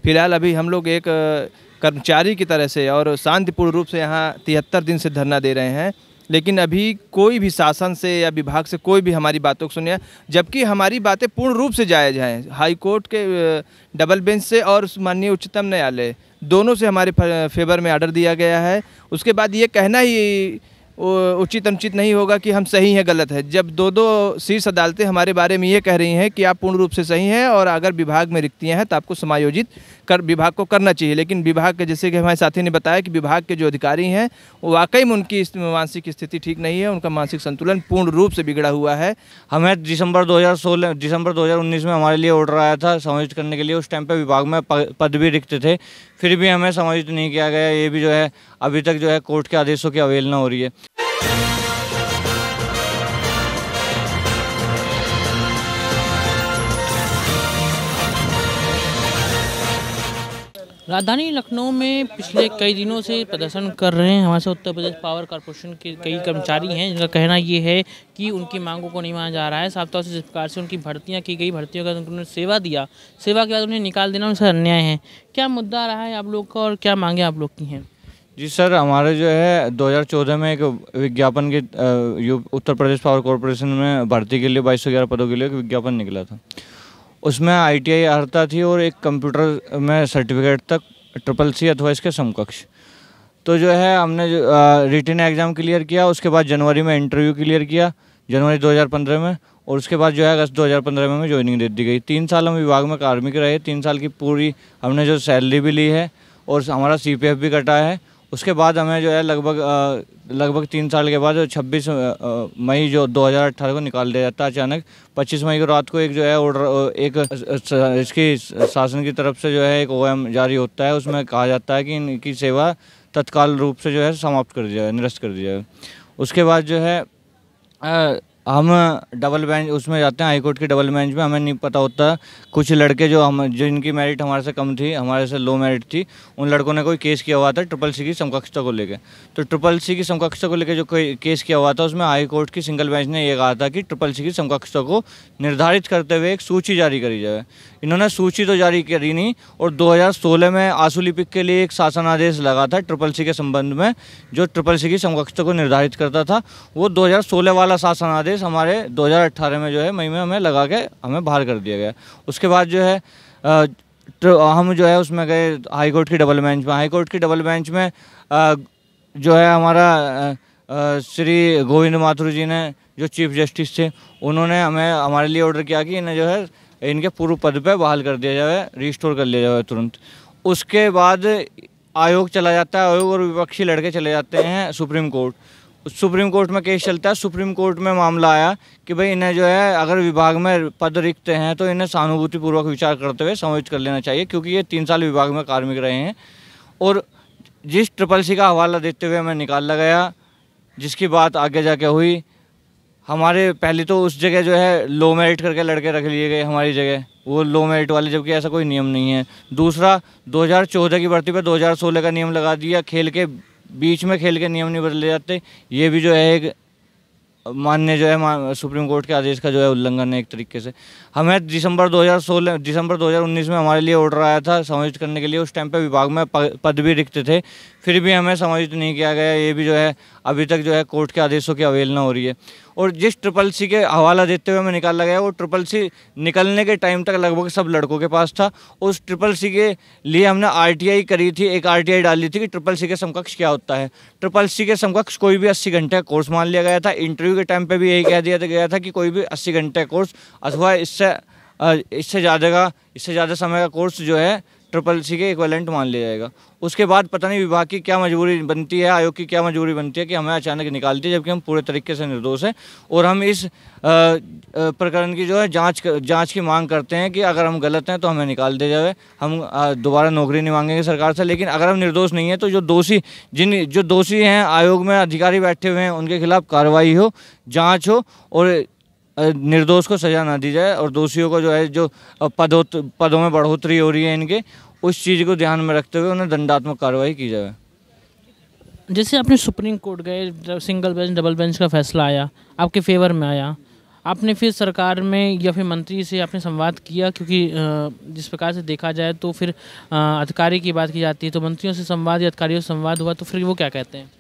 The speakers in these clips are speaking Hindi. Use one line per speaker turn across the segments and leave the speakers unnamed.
फिलहाल अभी हम लोग एक कर्मचारी की तरह से और शांतिपूर्ण रूप से यहाँ 73 दिन से धरना दे रहे हैं, लेकिन अभी कोई भी शासन से या विभाग से कोई भी हमारी बातों को सुने, जबकि हमारी बातें पूर्ण रूप से जायज़ हैं। हाई कोर्ट के डबल बेंच से और माननीय उच्चतम न्यायालय दोनों से हमारे फेवर में आर्डर दिया गया है। उसके बाद ये कहना ही उचित अनुचित नहीं होगा कि हम सही हैं गलत है, जब दो शीर्ष अदालतें हमारे बारे में ये कह रही हैं कि आप पूर्ण रूप से सही हैं और अगर विभाग में रिक्तियां हैं तो आपको समायोजित कर विभाग को करना चाहिए। लेकिन विभाग के, जैसे कि हमारे साथी ने बताया कि विभाग के जो अधिकारी हैं वो वाकई में उनकी मानसिक स्थिति ठीक नहीं है, उनका मानसिक संतुलन पूर्ण रूप से बिगड़ा हुआ है।
हमें दिसंबर 2019 में हमारे लिए ऑर्डर आया था समायोजित करने के लिए। उस टाइम पे विभाग में पद भी रिक्त थे, फिर भी हमें समायोजित नहीं किया गया। ये भी जो है अभी तक जो है कोर्ट के आदेशों की अवहेलना हो रही है।
राजधानी लखनऊ में पिछले कई दिनों से प्रदर्शन कर रहे हैं हमारे साथ उत्तर प्रदेश पावर कॉरपोरेशन के कई कर्मचारी हैं, जिनका कहना ये है कि उनकी मांगों को नहीं माना जा रहा है। साफ तौर से जिस प्रकार से उनकी भर्तियां की गई, भर्तियों का उन्होंने सेवा दिया, सेवा के बाद उन्हें निकाल देना उनसे अन्याय है। क्या मुद्दा रहा है आप लोग का और क्या मांगे आप लोग की हैं?
जी सर, हमारे जो है 2014 में एक विज्ञापन के उत्तर प्रदेश पावर कॉरपोरेशन में भर्ती के लिए 2211 पदों के लिए एक विज्ञापन निकला था। उसमें ITI अर्हता थी और एक कंप्यूटर में सर्टिफिकेट तक CCC अथवा इसके समकक्ष। तो जो है हमने जो रिटन एग्ज़ाम क्लियर किया, उसके बाद जनवरी में इंटरव्यू क्लियर किया, जनवरी 2015 में, और उसके बाद जो है अगस्त 2015 में हमें ज्वाइनिंग दे दी गई। 3 साल हम विभाग में कार्मिक रहे, 3 साल की पूरी हमने जो सैलरी भी ली है और हमारा CPF भी कटा है। उसके बाद हमें जो है लगभग 3 साल के बाद 26 मई जो 2018 को निकाल दिया जाता है अचानक। 25 मई को रात को एक जो है ऑर्डर, एक इसकी शासन की तरफ से जो है एक OM जारी होता है। उसमें कहा जाता है कि इनकी सेवा तत्काल रूप से जो है समाप्त कर दिया जाए, निरस्त कर दिया जाए। उसके बाद जो है हम डबल बेंच उसमें जाते हैं, हाईकोर्ट की डबल बेंच में। हमें नहीं पता होता, कुछ लड़के जो जिनकी मेरिट हमारे से कम थी, हमारे से लो मेरिट थी, उन लड़कों ने कोई केस किया हुआ था CCC की समकक्षता को लेकर। तो CCC की समकक्षता को लेकर जो कोई केस किया हुआ था, उसमें हाईकोर्ट की सिंगल बेंच ने ये कहा था कि CCC की समकक्षता को निर्धारित करते हुए एक सूची जारी करी जाए। इन्होंने सूची तो जारी करी नहीं, और 2016 में आशुलिपिक के लिए एक शासन आदेश लगा था CCC के संबंध में, जो CCC की समकक्षता को निर्धारित करता था। वो 2016 वाला शासन आदेश हमारे 2018 में जो है मई में हमें लगा के हमें बाहर कर दिया गया। उसके बाद जो है हम जो है उसमें गए हाईकोर्ट की डबल बेंच में। हाईकोर्ट की डबल बेंच में जो है हमारा श्री गोविंद माथुर जी ने, जो चीफ जस्टिस थे, उन्होंने हमारे लिए ऑर्डर किया कि इन्हें जो है इनके पूर्व पद पे बहाल कर दिया जाए, रिस्टोर कर लिया जाए तुरंत। उसके बाद आयोग चला जाता है, आयोग और विपक्षी लड़के चले जाते हैं सुप्रीम कोर्ट। सुप्रीम कोर्ट में केस चलता है। सुप्रीम कोर्ट में मामला आया कि भाई इन्हें जो है अगर विभाग में पद रिक्त हैं तो इन्हें सहानुभूतिपूर्वक विचार करते हुए समायोजित कर लेना चाहिए, क्योंकि ये 3 साल विभाग में कार्मिक रहे हैं। और जिस CCC का हवाला देते हुए हमें निकाला गया, जिसकी बात आगे जाके हुई, हमारे पहले तो उस जगह जो है लो मेरिट करके लड़के रख लिए गए हमारी जगह, वो लो मेरिट वाले, जबकि ऐसा कोई नियम नहीं है। दूसरा, 2014 की भर्ती पे 2016 का नियम लगा दिया। खेल के बीच में खेल के नियम नहीं बदले जाते। ये भी जो है एक मान्य जो है सुप्रीम कोर्ट के आदेश का जो है उल्लंघन है एक तरीके से। हमें दिसंबर 2019 में हमारे लिए ऑर्डर आया था समायोजित करने के लिए। उस टाइम पे विभाग में पद भी रिक्त थे, फिर भी हमें समायोजित नहीं किया गया। ये भी जो है अभी तक जो है कोर्ट के आदेशों की अवहेलना हो रही है। और जिस CCC के हवाला देते हुए हमें निकाला गया, वो CCC निकलने के टाइम तक लगभग सब लड़कों के पास था। उस CCC के लिए हमने RTI करी थी, एक RTI डाली थी कि CCC के समकक्ष क्या होता है। CCC के समकक्ष कोई भी 80 घंटे का कोर्स मान लिया गया था। इंटरव्यू के टाइम पे भी यही कह दिया गया था कि कोई भी 80 घंटे का कोर्स अथवा इससे ज़्यादा समय का कोर्स जो है CCC के इक्विवेलेंट मान लिया जाएगा। उसके बाद पता नहीं विभाग की क्या मजबूरी बनती है, आयोग की क्या मजबूरी बनती है कि हमें अचानक निकालती है, जबकि हम पूरे तरीके से निर्दोष हैं। और हम इस प्रकरण की जो है जांच की मांग करते हैं कि अगर हम गलत हैं तो हमें निकाल दिया जाए। हम दोबारा नौकरी नहीं मांगेंगे सरकार से, लेकिन अगर हम निर्दोष नहीं हैं तो जो दोषी हैं, आयोग में अधिकारी बैठे हुए हैं, उनके खिलाफ कार्रवाई हो, जाँच हो और निर्दोष को सज़ा ना दी जाए। और दोषियों को जो है जो पदों में बढ़ोतरी हो रही है इनके, उस चीज़ को ध्यान में रखते हुए उन्हें दंडात्मक कार्रवाई की जाए।
जैसे आपने सुप्रीम कोर्ट गए, सिंगल बेंच डबल बेंच का फैसला आया, आपके फेवर में आया, आपने फिर सरकार में या फिर मंत्री से आपने संवाद किया, क्योंकि जिस प्रकार से देखा जाए तो फिर अधिकारी की बात की जाती है, तो मंत्रियों से संवाद या अधिकारियों से संवाद हुआ तो फिर वो क्या कहते हैं?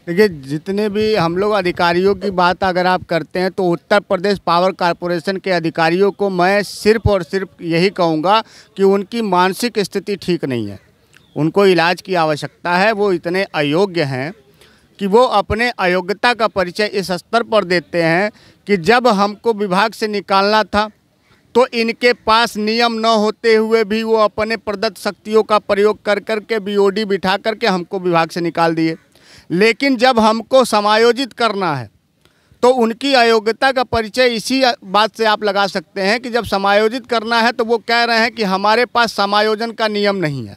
देखिए, जितने भी हम लोग अधिकारियों की बात अगर आप करते हैं तो उत्तर प्रदेश पावर कॉरपोरेशन के अधिकारियों को मैं सिर्फ और सिर्फ यही कहूँगा कि उनकी मानसिक स्थिति ठीक नहीं है, उनको इलाज की आवश्यकता है। वो इतने अयोग्य हैं कि वो अपने अयोग्यता का परिचय इस स्तर पर देते हैं कि जब हमको विभाग से निकालना था तो इनके पास नियम न होते हुए भी वो अपने प्रदत्त शक्तियों का प्रयोग कर करके बीओडी बिठा करके हमको विभाग से निकाल दिए। लेकिन जब हमको समायोजित करना है तो उनकी अयोग्यता का परिचय इसी बात से आप लगा सकते हैं कि जब समायोजित करना है तो वो कह रहे हैं कि हमारे पास समायोजन का नियम नहीं है,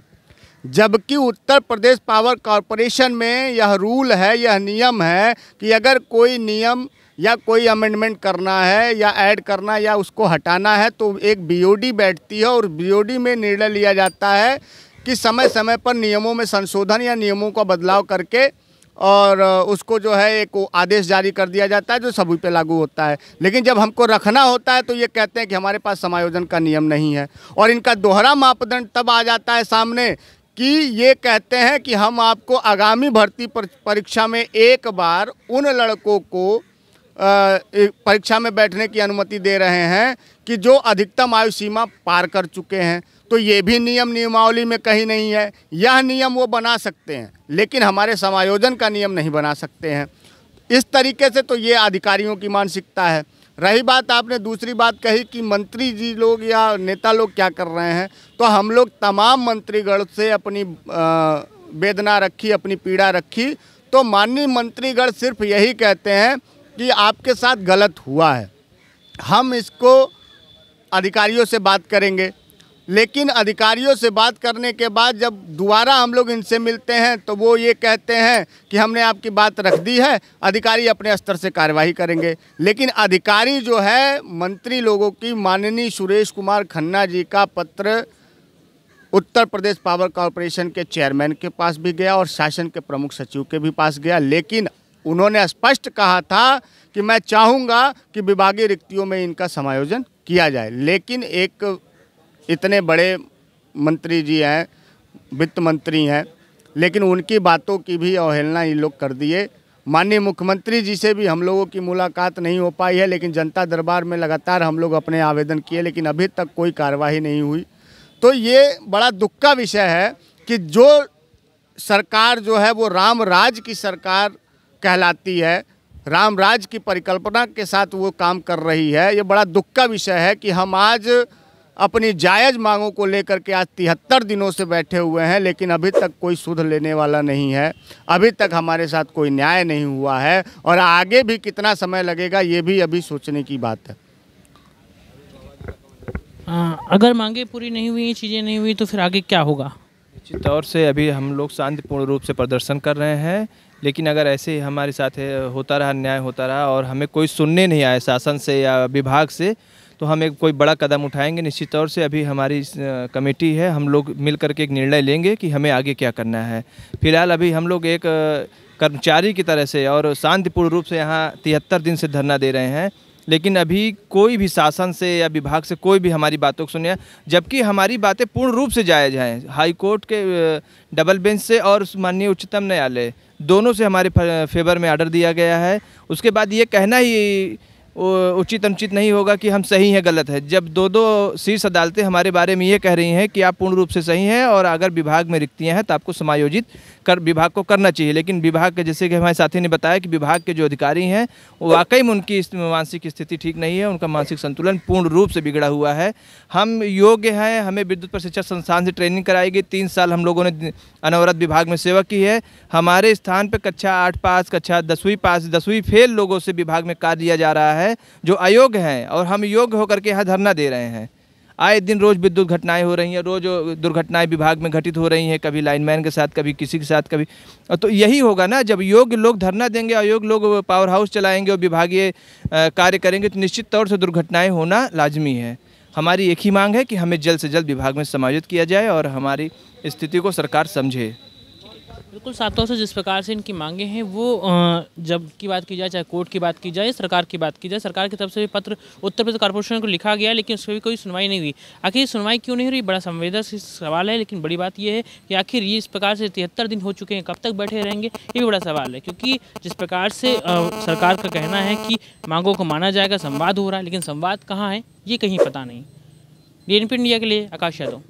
जबकि उत्तर प्रदेश पावर कॉरपोरेशन में यह रूल है, यह नियम है कि अगर कोई नियम या कोई अमेंडमेंट करना है या ऐड करना या उसको हटाना है तो एक बीओडी बैठती है और बीओडी में निर्णय लिया जाता है कि समय समय पर नियमों में संशोधन या नियमों का बदलाव करके और उसको जो है एक आदेश जारी कर दिया जाता है जो सभी पे लागू होता है। लेकिन जब हमको रखना होता है तो ये कहते हैं कि हमारे पास समायोजन का नियम नहीं है, और इनका दोहरा मापदंड तब आ जाता है सामने कि ये कहते हैं कि हम आपको आगामी भर्ती परीक्षा में एक बार उन लड़कों को परीक्षा में बैठने की अनुमति दे रहे हैं कि जो अधिकतम आयु सीमा पार कर चुके हैं। तो ये भी नियमावली में कहीं नहीं है। यह नियम वो बना सकते हैं लेकिन हमारे समायोजन का नियम नहीं बना सकते हैं। इस तरीके से तो ये अधिकारियों की मानसिकता है। रही बात, आपने दूसरी बात कही कि मंत्री जी लोग या नेता लोग क्या कर रहे हैं, तो हम लोग तमाम मंत्रीगण से अपनी वेदना रखी, अपनी पीड़ा रखी, तो माननीय मंत्रीगण सिर्फ यही कहते हैं कि आपके साथ गलत हुआ है, हम इसको अधिकारियों से बात करेंगे। लेकिन अधिकारियों से बात करने के बाद जब दोबारा हम लोग इनसे मिलते हैं तो वो ये कहते हैं कि हमने आपकी बात रख दी है, अधिकारी अपने स्तर से कार्यवाही करेंगे। लेकिन अधिकारी जो है मंत्री लोगों की, माननीय सुरेश कुमार खन्ना जी का पत्र उत्तर प्रदेश पावर कॉरपोरेशन के चेयरमैन के पास भी गया और शासन के प्रमुख सचिव के भी पास गया, लेकिन उन्होंने स्पष्ट कहा था कि मैं चाहूँगा कि विभागीय रिक्तियों में इनका समायोजन किया जाए। लेकिन एक इतने बड़े मंत्री जी हैं, वित्त मंत्री हैं, लेकिन उनकी बातों की भी अवहेलना ये लोग कर दिए। माननीय मुख्यमंत्री जी से भी हम लोगों की मुलाकात नहीं हो पाई है, लेकिन जनता दरबार में लगातार हम लोग अपने आवेदन किए, लेकिन अभी तक कोई कार्रवाई नहीं हुई। तो ये बड़ा दुख का विषय है कि जो सरकार जो है वो राम राज की सरकार कहलाती है, राम राज की परिकल्पना के साथ वो काम कर रही है। ये बड़ा दुख का विषय है कि हम आज अपनी जायज़ मांगों को लेकर के आज 73 दिनों से बैठे हुए हैं, लेकिन अभी तक कोई सुध लेने वाला नहीं है, अभी तक हमारे साथ कोई न्याय नहीं हुआ है, और आगे भी कितना समय लगेगा ये भी अभी सोचने की बात है।
अगर मांगे पूरी नहीं हुई, चीज़ें नहीं हुई, तो फिर आगे क्या होगा?
निश्चित तौर से अभी हम लोग शांतिपूर्ण रूप से प्रदर्शन कर रहे हैं, लेकिन अगर ऐसे ही हमारे साथ होता रहा, अन्याय होता रहा और हमें कोई सुनने नहीं आया शासन से या विभाग से, तो हम एक कोई बड़ा कदम उठाएंगे। निश्चित तौर से अभी हमारी कमेटी है, हम लोग मिल करके एक निर्णय लेंगे कि हमें आगे क्या करना है। फिलहाल अभी हम लोग एक कर्मचारी की तरह से और शांतिपूर्ण रूप से यहाँ 73 दिन से धरना दे रहे हैं, लेकिन अभी कोई भी शासन से या विभाग से कोई भी हमारी बातों को सुने, जबकि हमारी बातें पूर्ण रूप से जायज़ हैं। हाई कोर्ट के डबल बेंच से और माननीय उच्चतम न्यायालय दोनों से हमारे फेवर में आर्डर दिया गया है। उसके बाद ये कहना ही उचित अनुचित नहीं होगा कि हम सही हैं गलत है, जब दो शीर्ष अदालतें हमारे बारे में ये कह रही हैं कि आप पूर्ण रूप से सही हैं और अगर विभाग में रिक्तियां हैं तो आपको समायोजित कर विभाग को करना चाहिए। लेकिन विभाग के, जैसे कि हमारे साथी ने बताया कि विभाग के जो अधिकारी हैं वो वाकई में उनकी मानसिक स्थिति ठीक नहीं है, उनका मानसिक संतुलन पूर्ण रूप से बिगड़ा हुआ है। हम योग्य हैं, हमें विद्युत प्रशिक्षण संस्थान से ट्रेनिंग कराई गई, 3 साल हम लोगों ने अनवरत विभाग में सेवा की है। हमारे स्थान पर कक्षा 8 पास, कक्षा 10वीं पास, 10वीं फेल लोगों से विभाग में कार्य दिया जा रहा है जो अयोग्य हैं, और हम योग्य होकर के यहाँ धरना दे रहे हैं। आए दिन रोज़ विद्युत घटनाएं हो रही हैं, रोज़ दुर्घटनाएं विभाग में घटित हो रही हैं, कभी लाइनमैन के साथ, कभी किसी के साथ, कभी। तो यही होगा ना, जब योग्य लोग धरना देंगे, अयोग्य लोग पावर हाउस चलाएंगे और विभागीय कार्य करेंगे, तो निश्चित तौर से दुर्घटनाएं होना लाजमी है। हमारी एक ही मांग है कि हमें जल्द से जल्द विभाग में समायोजित किया जाए और हमारी स्थिति को सरकार समझे।
बिल्कुल साफ तौर से जिस प्रकार से इनकी मांगे हैं वो जब की बात की जाए, चाहे कोर्ट की बात की जाए, सरकार की बात की जाए, सरकार की तरफ से भी पत्र उत्तर प्रदेश कॉर्पोरेशन को लिखा गया, लेकिन उस पर भी कोई सुनवाई नहीं हुई। आखिर ये सुनवाई क्यों नहीं हो रही, बड़ा संवेदनशील सवाल है। लेकिन बड़ी बात यह है कि आखिर ये इस प्रकार से 73 दिन हो चुके हैं, कब तक बैठे रहेंगे, ये भी बड़ा सवाल है। क्योंकि जिस प्रकार से सरकार का कहना है कि मांगों को माना जाएगा, संवाद हो रहा है, लेकिन संवाद कहाँ है ये कहीं पता नहीं। DNP इंडिया के लिए आकाश यादव।